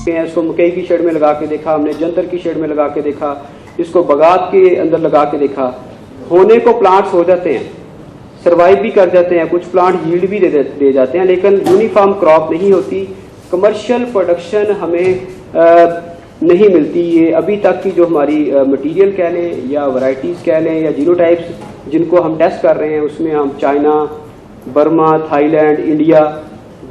इसको मकई की शेड में लगा के देखा, हमने जंतर की शेड में लगा के देखा, इसको बगात के अंदर लगा के देखा। होने को प्लांट्स हो जाते हैं, सर्वाइव भी कर जाते हैं, कुछ प्लांट यील्ड भी दे जाते हैं, लेकिन यूनिफॉर्म क्रॉप नहीं होती, कमर्शियल प्रोडक्शन हमें नहीं मिलती। ये अभी तक की जो हमारी मटेरियल कह लें या वैरायटीज़ कह लें या जीनोटाइप्स जिनको हम टेस्ट कर रहे हैं, उसमें हम चाइना, बर्मा, थाईलैंड, इंडिया,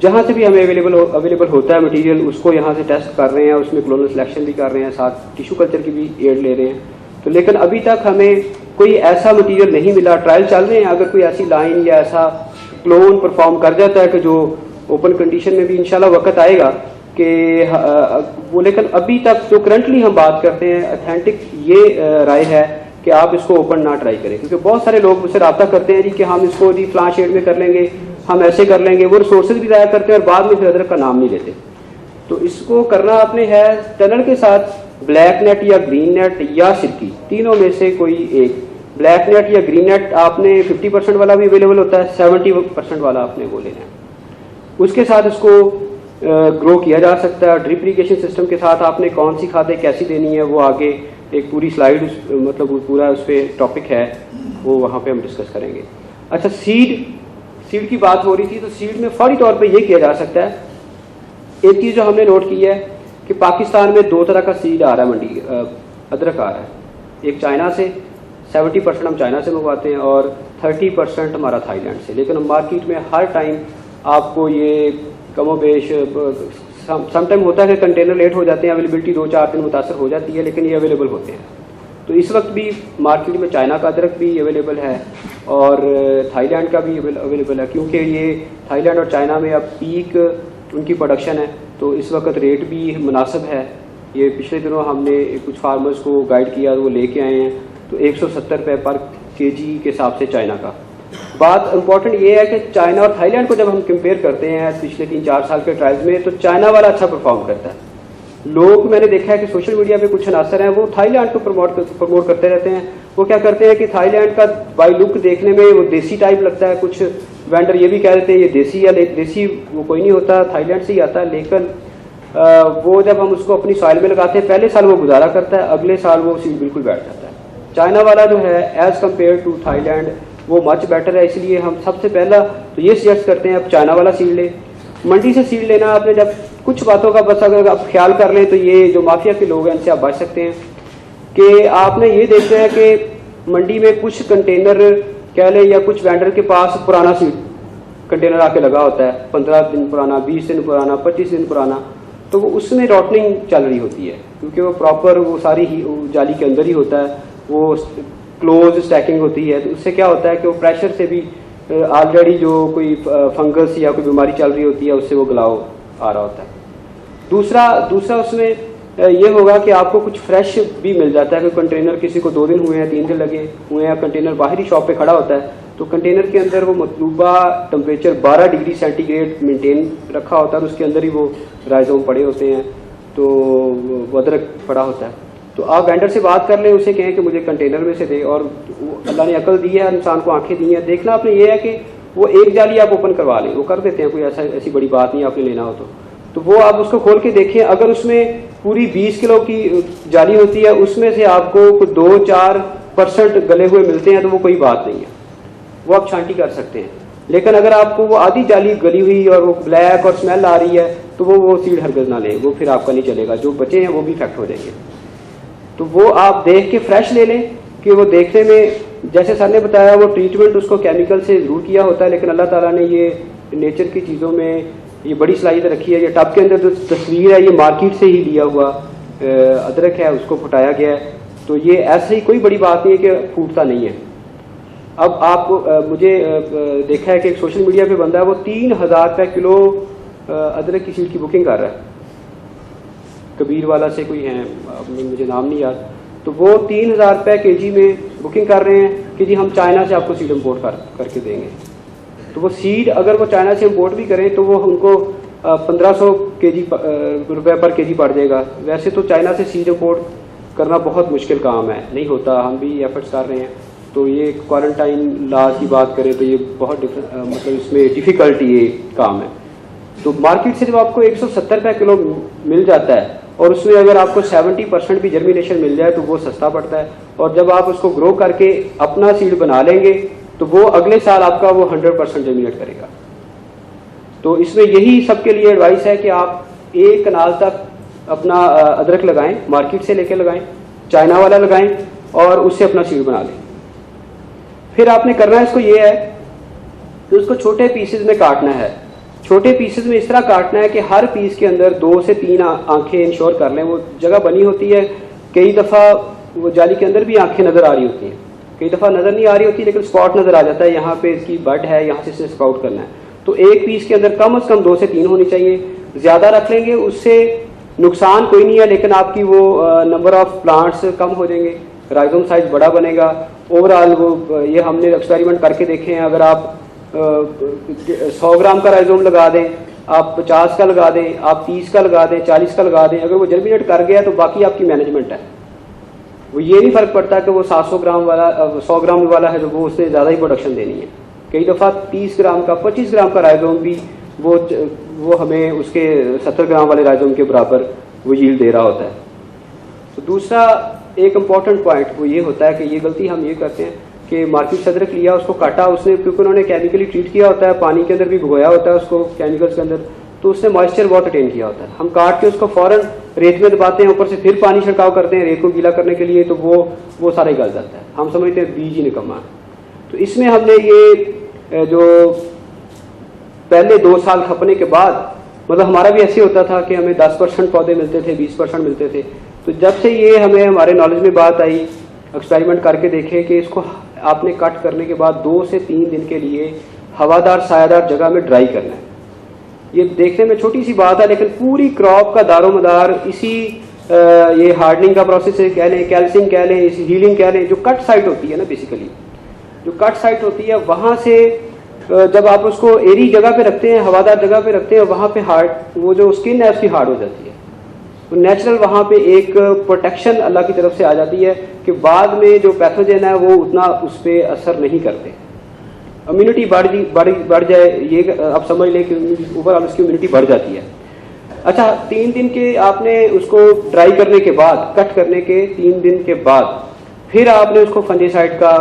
जहाँ से भी हमें अवेलेबल होता है मटेरियल, उसको यहाँ से टेस्ट कर रहे हैं, उसमें क्लोनल सिलेक्शन भी कर रहे हैं, साथ टिश्यू कल्चर की भी एड ले रहे हैं। तो लेकिन अभी तक हमें कोई ऐसा मटेरियल नहीं मिला, ट्रायल चल रहे हैं, अगर कोई ऐसी लाइन या ऐसा क्लोन परफॉर्म कर जाता है कि जो ओपन कंडीशन में भी इंशाल्लाह वक्त आएगा कि वो, लेकिन अभी तक जो करंटली हम बात करते हैं ऑथेंटिक ये राय है कि आप इसको ओपन ना ट्राई करें, क्योंकि बहुत सारे लोग मुझसे रब्ता करते हैं जी कि हम इसको जी फ्लां शेड में कर लेंगे, हम ऐसे कर लेंगे, वो रिसोर्सेज भी ज़ाया करते हैं और बाद में फिर अदरक का नाम नहीं लेते। तो इसको करना आपने है टनल के साथ ब्लैक नेट या ग्रीन नेट या सिरकी, तीनों में से कोई एक। ब्लैक नेट या ग्रीन नेट आपने 50% वाला भी अवेलेबल होता है, 70% वाला आपने वो लेना है। उसके साथ इसको ग्रो किया जा सकता है। ड्रिप इरीगेशन सिस्टम के साथ आपने कौन सी खादें कैसी देनी है, वो आगे एक पूरी स्लाइड मतलब पूरा उस पर टॉपिक है, वो वहाँ पे हम डिस्कस करेंगे। अच्छा, सीड की बात हो रही थी, तो सीड में फौरी तौर पे ये किया जा सकता है। एक चीज़ जो हमने नोट की है कि पाकिस्तान में 2 तरह का सीड आ रहा है, मंडी अदरक आ रहा है। एक चाइना से, 70% हम चाइना से मंगवाते हैं और 30% हमारा थाईलैंड से। लेकिन मार्केट में हर टाइम आपको ये कमोबेश समटाइम होता है कि कंटेनर लेट हो जाते हैं, अवेलेबिलिटी 2-4 दिन मुतासर हो जाती है, लेकिन ये अवेलेबल होते हैं। तो इस वक्त भी मार्केट में चाइना का अदरक भी अवेलेबल है और थाईलैंड का भी अवेलेबल है, क्योंकि ये थाईलैंड और चाइना में अब पीक उनकी प्रोडक्शन है, तो इस वक्त रेट भी मुनासिब है। ये पिछले दिनों हमने कुछ फार्मर्स को गाइड किया, वो लेके आए हैं, तो 170 रुपये पर केजी के हिसाब से चाइना का। बात इंपॉर्टेंट ये है कि चाइना और थाईलैंड को जब हम कंपेयर करते हैं पिछले 3-4 साल के ट्रायल्स में, तो चाइना वाला अच्छा परफॉर्म करता है। लोग, मैंने देखा है कि सोशल मीडिया पे कुछ अनासर हैं, वो थाईलैंड को प्रमोट करते रहते हैं। वो क्या करते हैं कि थाईलैंड का बाई लुक देखने में वो देसी टाइप लगता है, कुछ वेंडर ये भी कह देते हैं ये देसी, या देसी वो कोई नहीं होता, थाईलैंड से ही आता है। लेकिन वो जब हम उसको अपनी सॉइल में लगाते हैं, पहले साल वो गुजारा करता है, अगले साल वो सीड बिल्कुल बैठ जाता है। चाइना वाला जो है एज कम्पेयर टू थाईलैंड वो मच बेटर है, इसलिए हम सबसे पहला तो ये सजेस्ट करते हैं अब चाइना वाला सीड लें। मंडी से सीड लेना आपने जब कुछ बातों का बस अगर आप ख्याल कर लें, तो ये जो माफिया के लोग हैं इनसे आप बच सकते हैं कि आपने ये देखते हैं कि मंडी में कुछ कंटेनर कह लें या कुछ वेंडर के पास पुराना सीड कंटेनर आके लगा होता है, 15 दिन पुराना, 20 दिन पुराना, 25 दिन पुराना, तो वो उसमें रॉटनिंग चल रही होती है, क्योंकि वो प्रॉपर वो सारी ही जाली के अंदर ही होता है, वो क्लोज स्टैकिंग होती है। तो उससे क्या होता है कि वो प्रेशर से भी ऑलरेडी जो कोई फंगस या कोई बीमारी चल रही होती है उससे वो गलाव आ रहा होता है। दूसरा उसमें ये होगा कि आपको कुछ फ्रेश भी मिल जाता है कि कंटेनर किसी को 2 दिन हुए हैं, 3 दिन लगे हुए हैं, कंटेनर बाहरी शॉप पे खड़ा होता है, तो कंटेनर के अंदर वो मतलूबा टेम्परेचर 12 डिग्री सेंटीग्रेड मेंटेन रखा होता है और उसके अंदर ही वो राइजोम पड़े होते हैं, तो वो अदरक पड़ा होता है। तो आप वेंडर से बात कर लें, उसे कहें कि मुझे कंटेनर में से दे, और अल्लाह ने अकल दी है, इंसान को आंखें दी हैं, देखना आपने ये है कि वो एक जाली आप ओपन करवा लें, वो कर देते हैं, कोई ऐसी बड़ी बात नहीं आपने लेना हो तो वो आप उसको खोल के देखें। अगर उसमें पूरी 20 किलो की जाली होती है, उसमें से आपको कुछ 2-4% गले हुए मिलते हैं, तो वो कोई बात नहीं है, वो आप छांटी कर सकते हैं। लेकिन अगर आपको वो आधी जाली गली हुई और वो ब्लैक और स्मेल आ रही है, तो वो सीड हरगज ना लें, वो फिर आपका नहीं चलेगा, जो बचे हैं वो भी इफेक्ट हो जाएंगे। तो वो आप देख के फ्रेश ले लें कि वो देखने में, जैसे सर ने बताया, वो ट्रीटमेंट उसको केमिकल से ज़रूर किया होता है, लेकिन अल्लाह ताला ने ये नेचर की चीज़ों में ये बड़ी सलाहियत रखी है। ये टब के अंदर जो तस्वीर है, ये मार्केट से ही लिया हुआ अदरक है, उसको फुटाया गया है, तो ये ऐसे ही कोई बड़ी बात नहीं है कि फूटता नहीं है। अब आपको मुझे देखा है कि एक सोशल मीडिया पे बंदा है, वो 3000 रुपये किलो अदरक की सीड की बुकिंग कर रहा है, कबीर वाला से कोई है, मुझे नाम नहीं याद, तो वो 3000 रुपये केजी में बुकिंग कर रहे हैं कि जी हम चाइना से आपको सीड इम्पोर्ट करके देंगे। तो वो सीड अगर वो चाइना से इम्पोर्ट भी करें तो वो उनको 1500 रुपये पर केजी पड़ जाएगा। वैसे तो चाइना से सीड इम्पोर्ट करना बहुत मुश्किल काम है, नहीं होता, हम भी एफर्ट्स कर रहे हैं। तो ये क्वारंटाइन लॉज की बात करें तो ये बहुत मतलब इसमें डिफ़िकल्टी ये काम है। तो मार्केट से जब आपको 170 रुपये किलो मिल जाता है और उसमें अगर आपको 70% भी जर्मिनेशन मिल जाए तो वो सस्ता पड़ता है। और जब आप उसको ग्रो करके अपना सीड बना लेंगे तो वो अगले साल आपका वो 100% जर्मिनेट करेगा। तो इसमें यही सबके लिए एडवाइस है कि आप एक कनाल तक अपना अदरक लगाएं, मार्केट से लेके लगाएं, चाइना वाला लगाएं और उससे अपना सीड बना लें। फिर आपने करना है इसको ये है कि उसको छोटे पीसेज में काटना है। छोटे पीसेज में इस तरह काटना है कि हर पीस के अंदर 2 से 3 आंखें इंश्योर कर लें। वो जगह बनी होती है, कई दफ़ा वो जाली के अंदर भी आंखें नज़र आ रही होती हैं, कई दफ़ा नज़र नहीं आ रही होती लेकिन स्पॉट नज़र आ जाता है, यहाँ पे इसकी बड है, यहाँ से इसे स्प्राउट करना है। तो एक पीस के अंदर कम से कम 2 से 3 होनी चाहिए। ज़्यादा रख लेंगे उससे नुकसान कोई नहीं है, लेकिन आपकी वो नंबर ऑफ प्लांट्स कम हो जाएंगे, राइजोम साइज बड़ा बनेगा। ओवरऑल वो ये हमने एक्सपेरिमेंट करके देखे हैं। अगर आप 100 ग्राम का राइजोम लगा दें, आप 50 का लगा दें, आप 30 का लगा दें, 40 का लगा दें, अगर वो जर्मिनेट कर गया तो बाकी आपकी मैनेजमेंट है। वो ये नहीं फ़र्क पड़ता कि वो 700 ग्राम वाला 100 ग्राम वाला है तो वो उससे ज़्यादा ही प्रोडक्शन देनी है। कई दफ़ा 30 ग्राम का 25 ग्राम का राइजोम भी वो हमें उसके 70 ग्राम वाले राइजोम के बराबर वो यील्ड दे रहा होता है। तो दूसरा एक इम्पॉर्टेंट पॉइंट वो ये होता है कि ये गलती हम ये करते हैं कि मार्केट से अदरक लिया, उसको काटा उसने, क्योंकि उन्होंने केमिकली ट्रीट किया होता है, पानी के अंदर भी भिगोया होता है उसको केमिकल्स के अंदर, तो उसने मॉइस्चर बहुत अटेन किया होता है। हम काट के उसको फ़ौरन रेत में दबाते हैं, ऊपर से फिर पानी छिड़काव करते हैं रेत को गीला करने के लिए, तो वो सारा ही गल जाता है। हम समझते हैं बीज ही निकम्मा। तो इसमें हमने ये जो पहले 2 साल खपने के बाद, मतलब हमारा भी ऐसे होता था कि हमें 10% पौधे मिलते थे, 20% मिलते थे। तो जब से ये हमें हमारे नॉलेज में बात आई, एक्सपेरिमेंट करके देखे कि इसको आपने कट करने के बाद 2 से 3 दिन के लिए हवादार सायादार जगह में ड्राई करना है। ये देखने में छोटी सी बात है लेकिन पूरी क्रॉप का दारोमदार इसी ये हार्डनिंग का प्रोसेस है, कह लें, कैल्सिंग कह लें, हीलिंग कह लें, जो कट साइट होती है ना, बेसिकली जो कट साइट होती है वहाँ से जब आप उसको एरी जगह पे रखते हैं, हवादार जगह पे रखते हैं, वहाँ पे हार्ड वो जो स्किन है उसकी हार्ड हो जाती है। तो नेचुरल वहाँ पे एक प्रोटेक्शन अल्लाह की तरफ से आ जाती है कि बाद में जो पैथोजन है वो उतना उस पर असर नहीं करते। इम्यूनिटी बढ़ जाए, ये आप समझ लें कि ओवरऑल उसकी इम्यूनिटी बढ़ जाती है। अच्छा, 3 दिन के आपने उसको ड्राई करने के बाद, कट करने के 3 दिन के बाद फिर आपने उसको फंजीसाइड का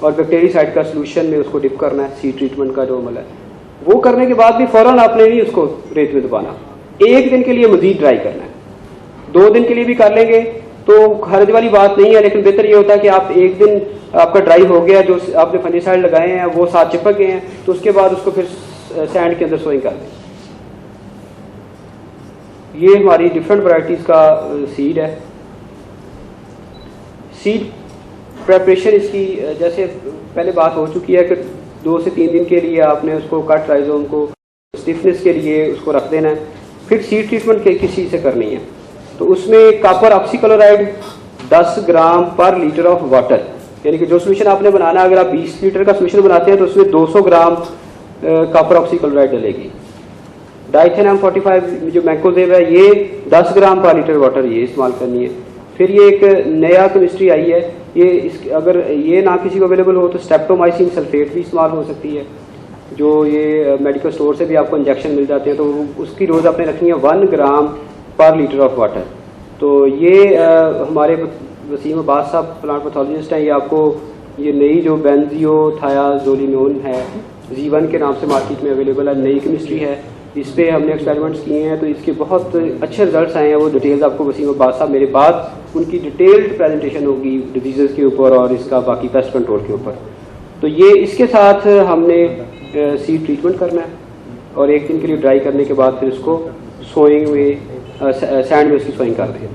और बैक्टीरियासाइड का सोल्यूशन में उसको डिप करना है, सीड ट्रीटमेंट का जो अमल है वो करने के बाद भी फौरन आपने नहीं उसको रेत में दबाना। 1 दिन के लिए मजीद ड्राई करना है, 2 दिन के लिए भी कर लेंगे तो हर्ज वाली बात नहीं है, लेकिन बेहतर ये होता है कि आप 1 दिन आपका ड्राई हो गया, जो आपने फंजीसाइड लगाए हैं वो साथ चिपक गए हैं, तो उसके बाद उसको फिर सैंड के अंदर सोइंग कर दें। ये हमारी डिफरेंट वैरायटीज का सीड है। सीड प्रेपरेशन इसकी जैसे पहले बात हो चुकी है कि 2 से 3 दिन के लिए आपने उसको कट राइजोम को स्टिफनेस के लिए उसको रख देना है। फिर सीड ट्रीटमेंट किस चीज़ से करनी है, तो उसमें कॉपर ऑक्सीक्लोराइड 10 ग्राम पर लीटर ऑफ वाटर, यानी कि जो सोल्यूशन आपने बनाना, अगर आप 20 लीटर का सोल्यूशन बनाते हैं तो उसमें 200 ग्राम कॉपर ऑक्सीक्लोराइड डलेगी। डाइथेनम 45 जो मैंकोजेब है ये 10 ग्राम पर लीटर वाटर ये इस्तेमाल करनी है। फिर ये एक नया केमिस्ट्री आई है, ये अगर ये ना किसी को अवेलेबल हो तो स्ट्रेप्टोमाइसिन सल्फेट भी इस्तेमाल हो सकती है, जो ये मेडिकल स्टोर से भी आपको इंजेक्शन मिल जाते हैं, तो उसकी रोज़ आपने रखनी है 1 ग्राम पर लीटर ऑफ वाटर। तो ये हमारे वसीम अब्बास साहब प्लांट पैथोलॉजिस्ट हैं, ये आपको ये नई जो बेंजियोथायाजोलिनोन है G1 के नाम से मार्केट में अवेलेबल है, नई केमिस्ट्री है, इस पर हमने एक्सपेरिमेंट्स किए हैं तो इसके बहुत अच्छे रिजल्ट्स आए हैं। वो डिटेल्स आपको वसीम अब्बास साहब मेरे बाद उनकी डिटेल्ड प्रेजेंटेशन होगी डिजीज़ के ऊपर और इसका बाकी पेस्ट कंट्रोल के ऊपर। तो ये इसके साथ हमने सीड ट्रीटमेंट करना है और 1 दिन के लिए ड्राई करने के बाद फिर उसको सोइंग में सैंड में उसकी सोइंग कर दें।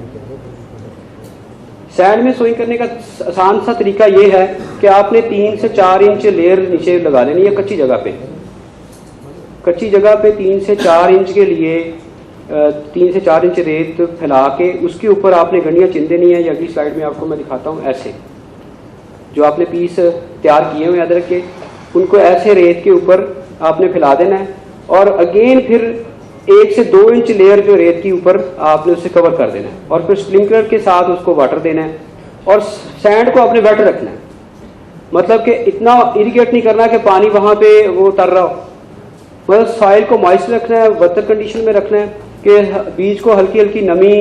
सैंड में सोइंग करने का आसान सा तरीका ये है कि आपने 3 से 4 इंच लेयर नीचे लगा लेनी है कच्ची जगह पे। कच्ची जगह पे 3 से 4 इंच के लिए 3 से 4 इंच रेत फैला के उसके ऊपर आपने गंडियाँ चिन देनी है। ये अगली स्लाइड में आपको मैं दिखाता हूँ। ऐसे जो आपने पीस तैयार किए हुए अदरक के, उनको ऐसे रेत के ऊपर आपने फैला देना है और अगेन फिर 1 से 2 इंच लेयर जो रेत के ऊपर आपने उससे कवर कर देना है और फिर स्प्रिंकलर के साथ उसको वाटर देना है और सैंड को आपने वेट रखना है। मतलब कि इतना इरिगेट नहीं करना कि पानी वहाँ पे वो उतर रहा हो, मतलब सॉइल को मॉइस्ट रखना है, वर्तर कंडीशन में रखना है कि बीज को हल्की हल्की नमी